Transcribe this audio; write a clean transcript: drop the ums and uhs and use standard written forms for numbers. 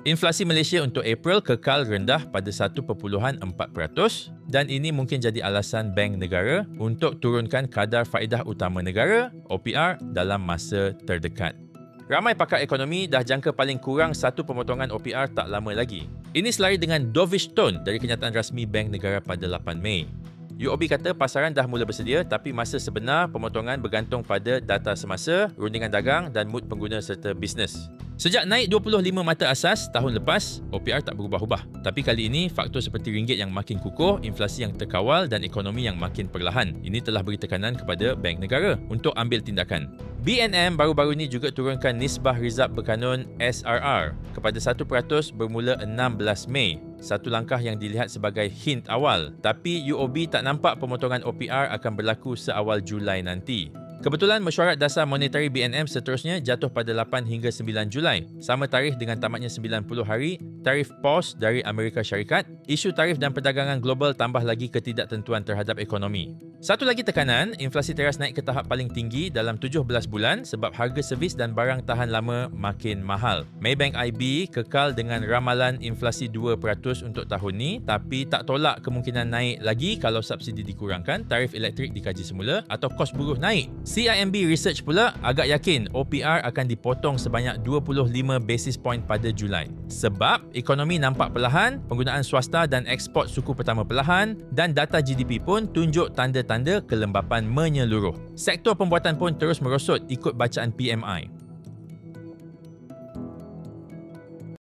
Inflasi Malaysia untuk April kekal rendah pada 1.4% dan ini mungkin jadi alasan Bank Negara untuk turunkan kadar faedah utama negara OPR dalam masa terdekat. Ramai pakar ekonomi dah jangka paling kurang satu pemotongan OPR tak lama lagi. Ini selari dengan dovish tone dari kenyataan rasmi Bank Negara pada 8 Mei. UOB kata pasaran dah mula bersedia tapi masa sebenar pemotongan bergantung pada data semasa, rundingan dagang dan mood pengguna serta bisnes. Sejak naik 25 mata asas tahun lepas, OPR tak berubah-ubah. Tapi kali ini, faktor seperti ringgit yang makin kukuh, inflasi yang terkawal dan ekonomi yang makin perlahan. Ini telah beri tekanan kepada Bank Negara untuk ambil tindakan. BNM baru-baru ini juga turunkan nisbah rizab berkanun SRR kepada 1% bermula 16 Mei. Satu langkah yang dilihat sebagai hint awal. Tapi UOB tak nampak pemotongan OPR akan berlaku seawal Julai nanti. Kebetulan mesyuarat dasar monetari BNM seterusnya jatuh pada 8 hingga 9 Julai. Sama tarikh dengan tamatnya 90 hari, tarif POS dari Amerika Syarikat, isu tarif dan perdagangan global tambah lagi ketidaktentuan terhadap ekonomi. Satu lagi tekanan, inflasi teras naik ke tahap paling tinggi dalam 17 bulan sebab harga servis dan barang tahan lama makin mahal. Maybank IB kekal dengan ramalan inflasi 2% untuk tahun ni tapi tak tolak kemungkinan naik lagi kalau subsidi dikurangkan, tarif elektrik dikaji semula atau kos buruh naik. CIMB Research pula agak yakin OPR akan dipotong sebanyak 25 basis point pada Julai. Sebab ekonomi nampak perlahan, penggunaan swasta dan ekspor suku pertama perlahan dan data GDP pun tunjuk tanda-tanda kelembapan menyeluruh. Sektor pembuatan pun terus merosot ikut bacaan PMI.